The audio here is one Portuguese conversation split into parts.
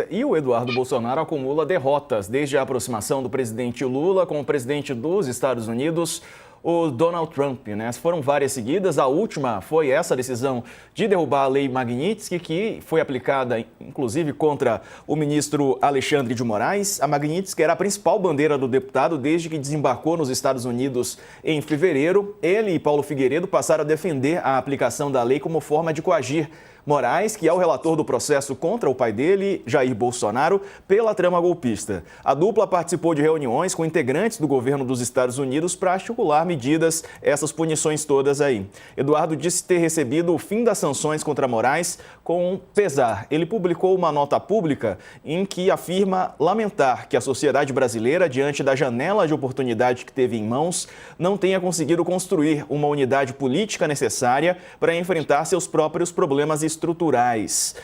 E o Eduardo Bolsonaro acumula derrotas desde a aproximação do presidente Lula com o presidente dos Estados Unidos, o Donald Trump, né? Foram várias seguidas. A última foi essa decisão de derrubar a lei Magnitsky, que foi aplicada, inclusive, contra o ministro Alexandre de Moraes. A Magnitsky era a principal bandeira do deputado desde que desembarcou nos Estados Unidos em fevereiro. Ele e Paulo Figueiredo passaram a defender a aplicação da lei como forma de coagir Moraes, que é o relator do processo contra o pai dele, Jair Bolsonaro, pela trama golpista. A dupla participou de reuniões com integrantes do governo dos Estados Unidos para articular medidas, essas punições todas aí. Eduardo disse ter recebido o fim das sanções contra Moraes com pesar. Ele publicou uma nota pública em que afirma lamentar que a sociedade brasileira, diante da janela de oportunidade que teve em mãos, não tenha conseguido construir uma unidade política necessária para enfrentar seus próprios problemas estruturais.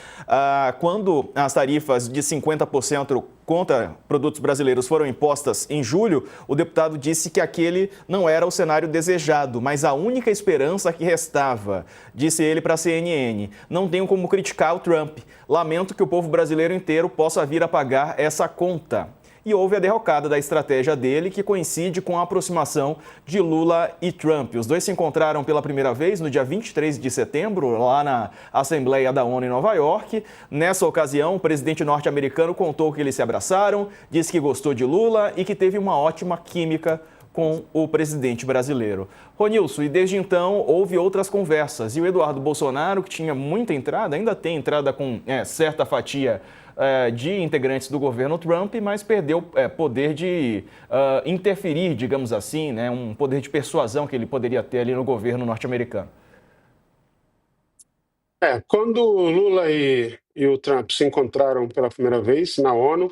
Quando as tarifas de 50% contra produtos brasileiros foram impostas em julho, o deputado disse que aquele não era o cenário desejado, mas a única esperança que restava, disse ele para a CNN. Não tenho como criticar o Trump. Lamento que o povo brasileiro inteiro possa vir a pagar essa conta. E houve a derrocada da estratégia dele, que coincide com a aproximação de Lula e Trump. Os dois se encontraram pela primeira vez no dia 23 de setembro, lá na Assembleia da ONU em Nova York. Nessa ocasião, o presidente norte-americano contou que eles se abraçaram, disse que gostou de Lula e que teve uma ótima química com o presidente brasileiro. Ronilson, e desde então houve outras conversas. E o Eduardo Bolsonaro, que tinha muita entrada, ainda tem entrada com certa fatia de integrantes do governo Trump, mas perdeu poder de interferir, digamos assim, né, um poder de persuasão que ele poderia ter ali no governo norte-americano. Quando o Lula e o Trump se encontraram pela primeira vez na ONU,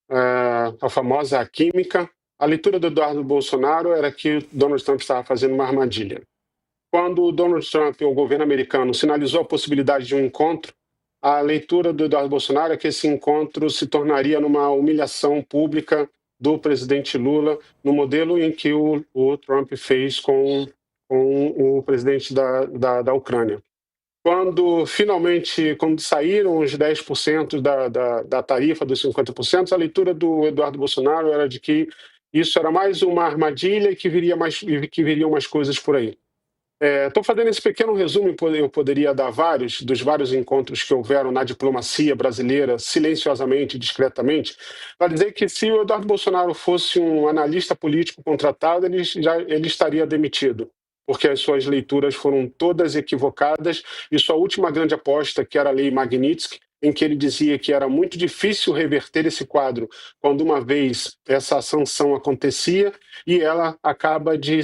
a famosa química, a leitura do Eduardo Bolsonaro era que o Donald Trump estava fazendo uma armadilha. Quando o Donald Trump, o governo americano, sinalizou a possibilidade de um encontro, a leitura do Eduardo Bolsonaro é que esse encontro se tornaria numa humilhação pública do presidente Lula, no modelo em que o Trump fez com o presidente da Ucrânia. Quando saíram os 10% da tarifa dos 50%, a leitura do Eduardo Bolsonaro era de que isso era mais uma armadilha e que viriam mais coisas por aí. Estou fazendo esse pequeno resumo, eu poderia dar dos vários encontros que houveram na diplomacia brasileira, silenciosamente, discretamente, para dizer que se o Eduardo Bolsonaro fosse um analista político contratado, ele estaria demitido, porque as suas leituras foram todas equivocadas e sua última grande aposta, que era a lei Magnitsky, em que ele dizia que era muito difícil reverter esse quadro quando uma vez essa sanção acontecia e ela acaba de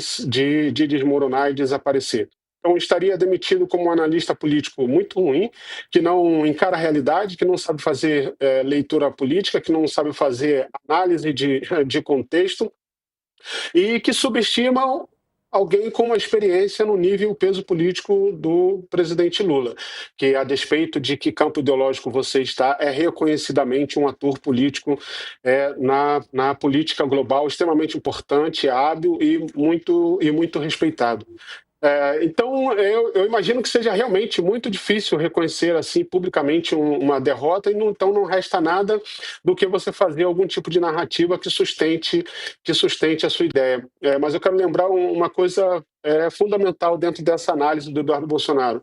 desmoronar e desaparecer. Então, estaria demitido como um analista político muito ruim, que não encara a realidade, que não sabe fazer leitura política, que não sabe fazer análise de contexto e que subestima alguém com uma experiência no nível e peso político do presidente Lula, que, a despeito de que campo ideológico você está, é reconhecidamente um ator político na política global extremamente importante, hábil e muito respeitado. Então, eu imagino que seja realmente muito difícil reconhecer assim publicamente uma derrota, e então não resta nada do que você fazer algum tipo de narrativa que sustente a sua ideia. Mas eu quero lembrar uma coisa fundamental dentro dessa análise do Eduardo Bolsonaro.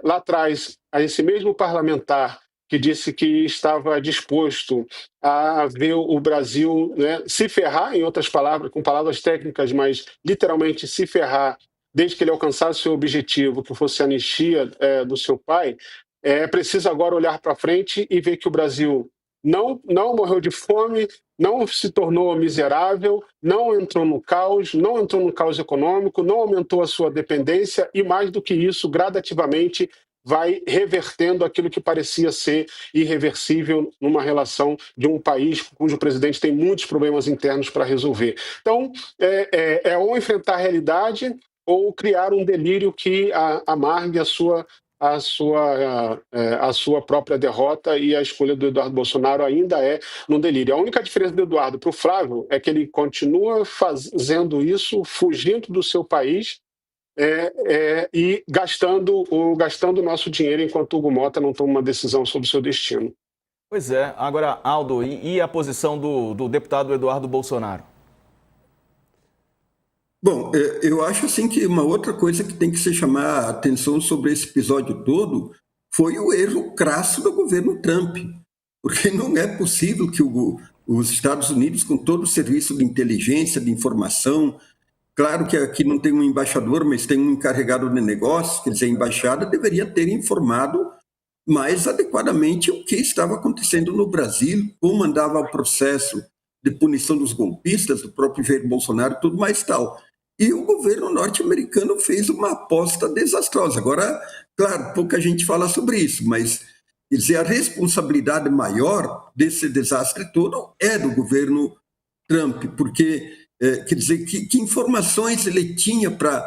Lá atrás, esse mesmo parlamentar que disse que estava disposto a ver o Brasil, né, se ferrar, em outras palavras, com palavras técnicas, mas literalmente se ferrar, desde que ele alcançasse o seu objetivo, que fosse a anistia do seu pai, precisa agora olhar para frente e ver que o Brasil não morreu de fome, não se tornou miserável, não entrou no caos econômico, não aumentou a sua dependência e, mais do que isso, gradativamente vai revertendo aquilo que parecia ser irreversível numa relação de um país cujo presidente tem muitos problemas internos para resolver. Então, ou enfrentar a realidade ou criar um delírio que amargue a sua própria derrota, e a escolha do Eduardo Bolsonaro ainda é num delírio. A única diferença do Eduardo para o Flávio é que ele continua fazendo isso, fugindo do seu país e gastando o nosso dinheiro enquanto Hugo Mota não toma uma decisão sobre o seu destino. Pois é. Agora, Aldo, e a posição do deputado Eduardo Bolsonaro? Bom, eu acho assim que uma outra coisa que tem que se chamar a atenção sobre esse episódio todo foi o erro crasso do governo Trump, porque não é possível que os Estados Unidos, com todo o serviço de inteligência, de informação, claro que aqui não tem um embaixador, mas tem um encarregado de negócios, quer dizer, a embaixada deveria ter informado mais adequadamente o que estava acontecendo no Brasil, como andava o processo de punição dos golpistas, do próprio Jair Bolsonaro e tudo mais tal. E o governo norte-americano fez uma aposta desastrosa. Agora, claro, pouca gente fala sobre isso, mas quer dizer, a responsabilidade maior desse desastre todo é do governo Trump, porque, quer dizer, que informações ele tinha para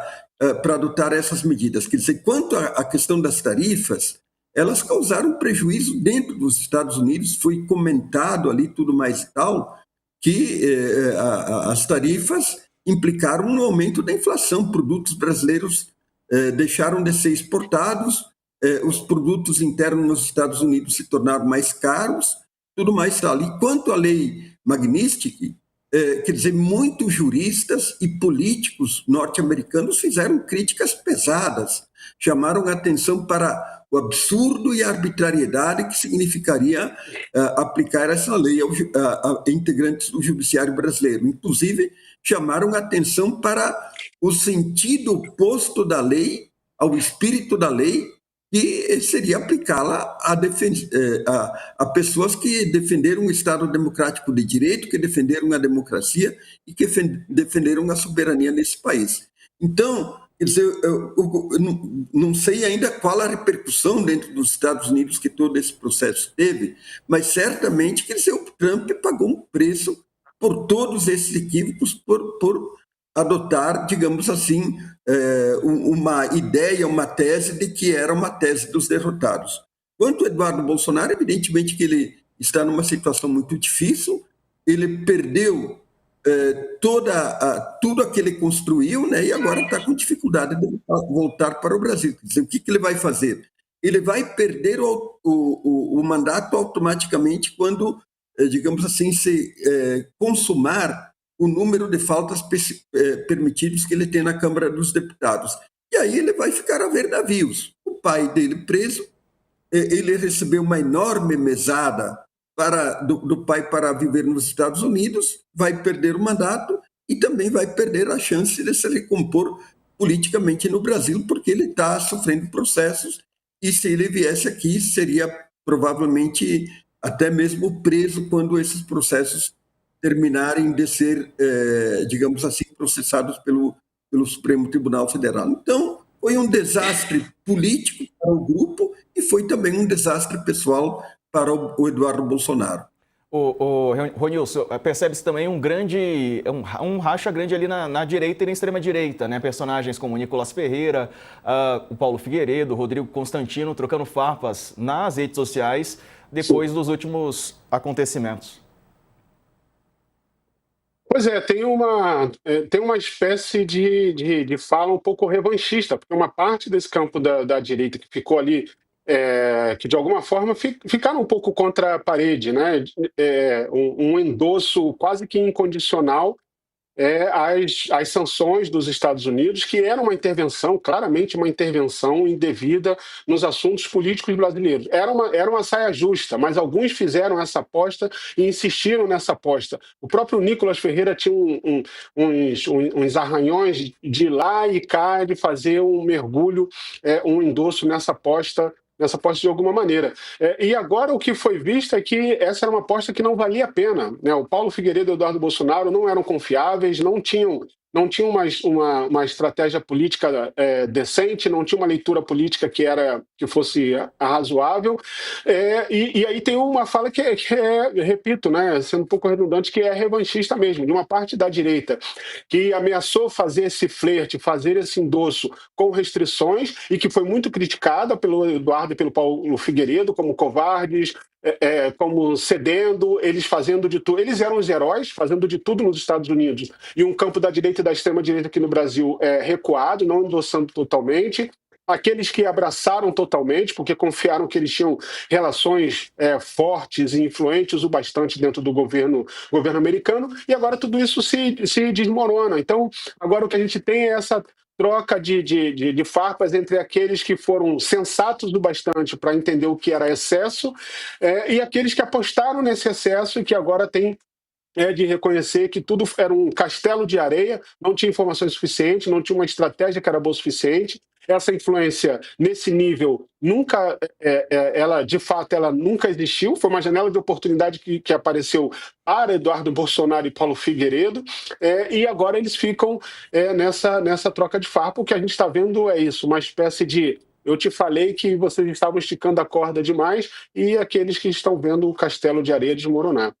adotar essas medidas? Quer dizer, quanto à questão das tarifas, elas causaram prejuízo dentro dos Estados Unidos, foi comentado ali tudo mais e tal, que as tarifas implicaram no aumento da inflação, produtos brasileiros deixaram de ser exportados, os produtos internos nos Estados Unidos se tornaram mais caros, tudo mais tal. E quanto à lei Magnitsky, quer dizer, muitos juristas e políticos norte-americanos fizeram críticas pesadas, chamaram a atenção para o absurdo e a arbitrariedade que significaria aplicar essa lei a integrantes do judiciário brasileiro. Inclusive, chamaram a atenção para o sentido oposto da lei, ao espírito da lei, que seria aplicá-la a pessoas que defenderam o Estado democrático de direito, que defenderam a democracia e que defenderam a soberania nesse país. Então, quer dizer, eu não sei ainda qual a repercussão dentro dos Estados Unidos que todo esse processo teve, mas certamente, quer dizer, o Trump pagou um preço por todos esses equívocos, por adotar, digamos assim, uma ideia, uma tese de que era uma tese dos derrotados. Quanto ao Eduardo Bolsonaro, evidentemente que ele está numa situação muito difícil, ele perdeu tudo aquilo que ele construiu, né, e agora está com dificuldade de voltar para o Brasil. Quer dizer, o que ele vai fazer? Ele vai perder o mandato automaticamente quando, digamos assim, se consumar o número de faltas permitidas que ele tem na Câmara dos Deputados. E aí ele vai ficar a ver navios. O pai dele preso, ele recebeu uma enorme mesada do pai para viver nos Estados Unidos, vai perder o mandato e também vai perder a chance de se recompor politicamente no Brasil, porque ele está sofrendo processos e se ele viesse aqui seria provavelmente até mesmo preso quando esses processos terminarem de ser, digamos assim, processados pelo Supremo Tribunal Federal. Então, foi um desastre político para o grupo e foi também um desastre pessoal para o Eduardo Bolsonaro. Ronilson, percebe-se também um racha grande ali na direita e na extrema-direita, né? Personagens como Nicolas Ferreira, o Paulo Figueiredo, o Rodrigo Constantino trocando farpas nas redes sociais depois dos últimos acontecimentos. Pois é, tem uma espécie de fala um pouco revanchista, porque uma parte desse campo da direita que ficou ali, que de alguma forma ficaram um pouco contra a parede, né? Um endosso quase que incondicional às sanções dos Estados Unidos, que era uma intervenção, claramente uma intervenção indevida nos assuntos políticos brasileiros. Era uma saia justa, mas alguns fizeram essa aposta e insistiram nessa aposta. O próprio Nicolas Ferreira tinha uns arranhões de ir lá e cá, de fazer um mergulho, um endosso nessa aposta de alguma maneira. E agora o que foi visto é que essa era uma aposta que não valia a pena, né? O Paulo Figueiredo e o Eduardo Bolsonaro não eram confiáveis, não tinham uma estratégia política decente, não tinha uma leitura política que fosse razoável. E aí tem uma fala que repito, né, sendo um pouco redundante, que é revanchista mesmo, de uma parte da direita, que ameaçou fazer esse flerte, fazer esse endosso com restrições e que foi muito criticada pelo Eduardo e pelo Paulo Figueiredo como covardes, como cedendo, eles fazendo de tudo. Eles eram os heróis, fazendo de tudo nos Estados Unidos, e um campo da direita e da extrema-direita aqui no Brasil recuado, não endossando totalmente. aqueles que abraçaram totalmente, porque confiaram que eles tinham relações fortes e influentes o bastante dentro do governo americano, e agora tudo isso se desmorona. Então, agora o que a gente tem é essa troca de farpas entre aqueles que foram sensatos o bastante para entender o que era excesso e aqueles que apostaram nesse excesso e que agora têm de reconhecer que tudo era um castelo de areia, não tinha informações suficientes, não tinha uma estratégia que era boa o suficiente. Essa influência nesse nível nunca, ela de fato, ela nunca existiu. Foi uma janela de oportunidade que apareceu para Eduardo Bolsonaro e Paulo Figueiredo, e agora eles ficam nessa troca de farpa. O que a gente está vendo é isso, uma espécie de eu te falei que vocês estavam esticando a corda demais, e aqueles que estão vendo o castelo de areia desmoronar.